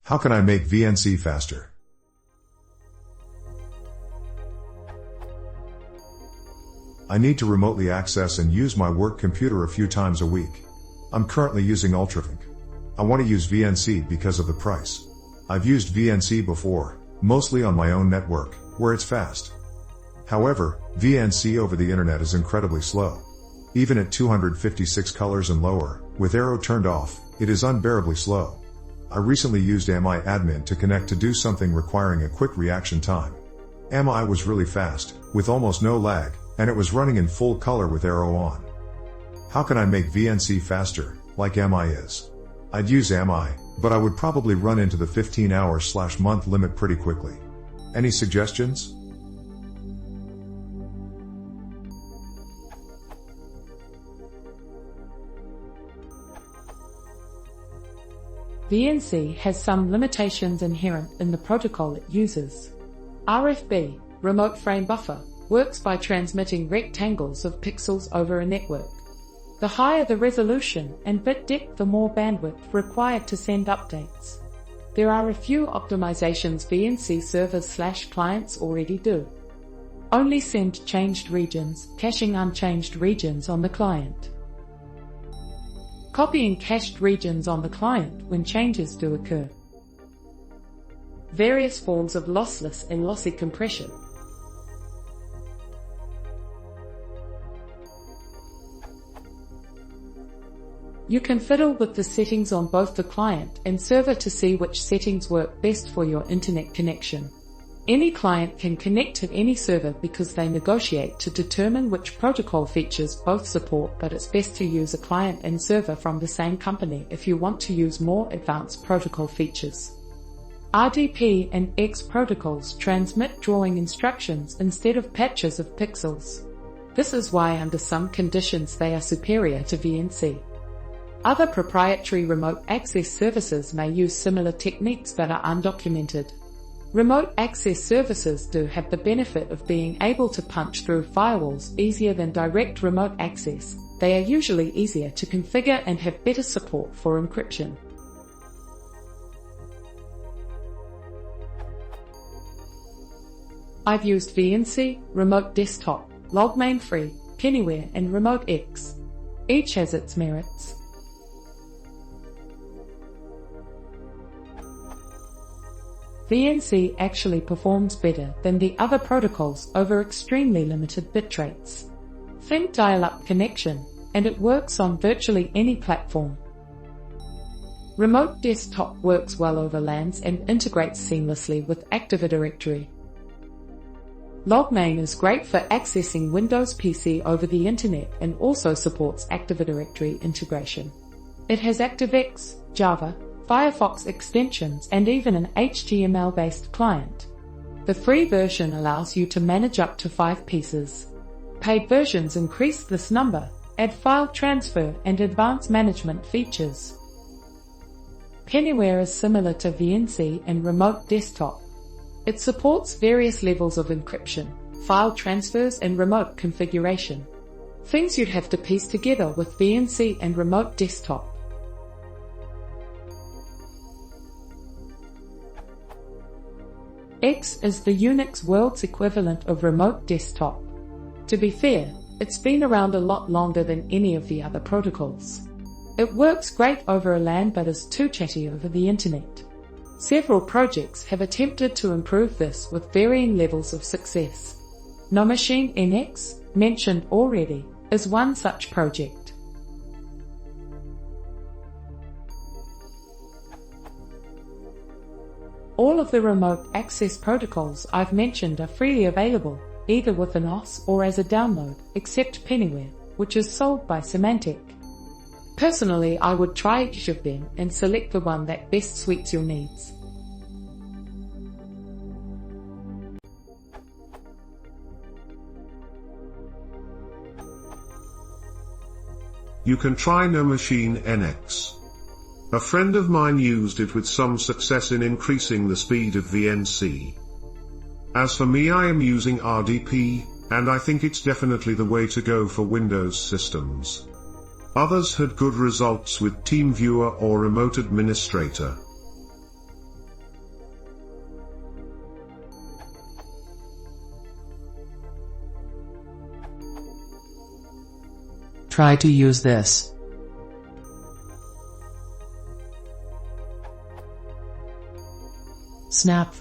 How can I make VNC faster? I need to remotely access and use my work computer a few times a week. I'm currently using UltraVNC. I want to use VNC because of the price. I've used VNC before, mostly on my own network, where it's fast. However, VNC over the internet is incredibly slow. Even at 256 colors and lower, with Aero turned off, it is unbearably slow. I recently used AMI admin to connect to do something requiring a quick reaction time. AMI was really fast, with almost no lag, and it was running in full color with Aero on. How can I make VNC faster, like AMI is? I'd use AMI, but I would probably run into the 15-hour/month limit pretty quickly. Any suggestions? VNC has some limitations inherent in the protocol it uses. RFB, Remote Frame Buffer, works by transmitting rectangles of pixels over a network. The higher the resolution and bit depth, the more bandwidth required to send updates. There are a few optimizations VNC servers/clients already do. Only send changed regions, caching unchanged regions on the client. Copying cached regions on the client when changes do occur. Various forms of lossless and lossy compression. You can fiddle with the settings on both the client and server to see which settings work best for your internet connection. Any client can connect to any server because they negotiate to determine which protocol features both support, but it's best to use a client and server from the same company if you want to use more advanced protocol features. RDP and X protocols transmit drawing instructions instead of patches of pixels. This is why under some conditions they are superior to VNC. Other proprietary remote access services may use similar techniques but are undocumented. Remote access services do have the benefit of being able to punch through firewalls easier than direct remote access. They are usually easier to configure and have better support for encryption. I've used VNC, Remote Desktop, LogMain Free, Pennyware and Remote X. Each has its merits. VNC actually performs better than the other protocols over extremely limited bit rates. Think dial-up connection, and it works on virtually any platform. Remote Desktop works well over LANs and integrates seamlessly with Active Directory. LogMain is great for accessing Windows PC over the internet and also supports Active Directory integration. It has ActiveX, Java, Firefox extensions and even an HTML-based client. The free version allows you to manage up to 5 pieces. Paid versions increase this number, add file transfer and advanced management features. Pennyware is similar to VNC and Remote Desktop. It supports various levels of encryption, file transfers and remote configuration. Things you'd have to piece together with VNC and Remote Desktop. X is the Unix world's equivalent of Remote Desktop. To be fair, it's been around a lot longer than any of the other protocols. It works great over a LAN but is too chatty over the internet. Several projects have attempted to improve this with varying levels of success. NoMachine NX, mentioned already, is one such project. All of the remote access protocols I've mentioned are freely available, either with an OS or as a download, except Pennyware, which is sold by Symantec. Personally, I would try each of them and select the one that best suits your needs. You can try NoMachine NX. A friend of mine used it with some success in increasing the speed of VNC. As for me, I am using RDP, and I think it's definitely the way to go for Windows systems. Others had good results with TeamViewer or Remote Administrator. Try to use this. Snap.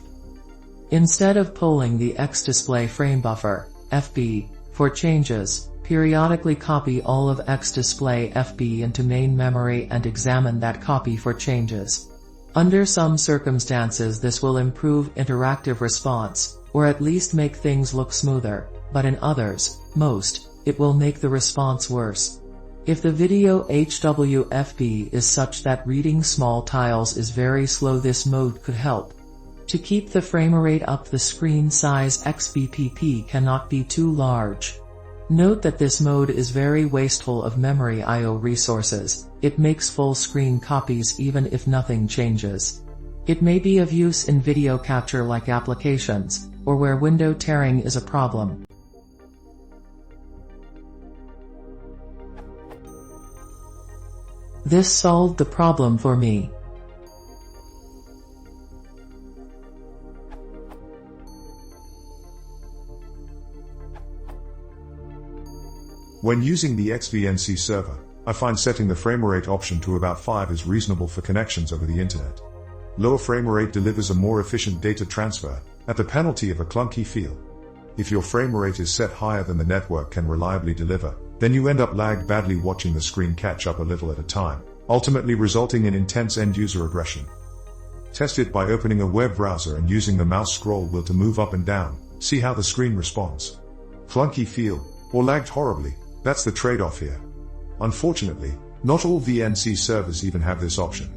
Instead of pulling the X-Display frame buffer, FB, for changes, periodically copy all of X-Display FB into main memory and examine that copy for changes. Under some circumstances this will improve interactive response, or at least make things look smoother, but in others, most, it will make the response worse. If the video HWFB is such that reading small tiles is very slow, this mode could help. To keep the framerate up, the screen size XBPP cannot be too large. Note that this mode is very wasteful of memory I/O resources. It makes full screen copies even if nothing changes. It may be of use in video capture like applications, or where window tearing is a problem. This solved the problem for me. When using the XVNC server, I find setting the framerate option to about 5 is reasonable for connections over the internet. Lower framerate delivers a more efficient data transfer, at the penalty of a clunky feel. If your framerate is set higher than the network can reliably deliver, then you end up lagged badly watching the screen catch up a little at a time, ultimately resulting in intense end-user aggression. Test it by opening a web browser and using the mouse scroll wheel to move up and down, see how the screen responds. Clunky feel, or lagged horribly, that's the trade-off here. Unfortunately, not all VNC servers even have this option.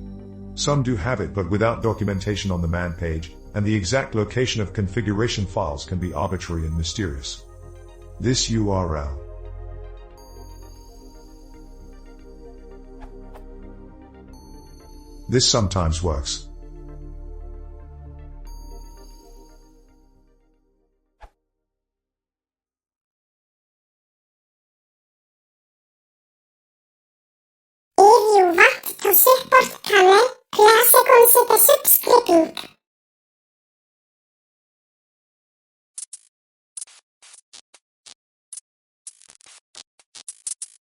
Some do have it, but without documentation on the man page, and the exact location of configuration files can be arbitrary and mysterious. This URL. This sometimes works. If you want to support channel, please consider subscribing.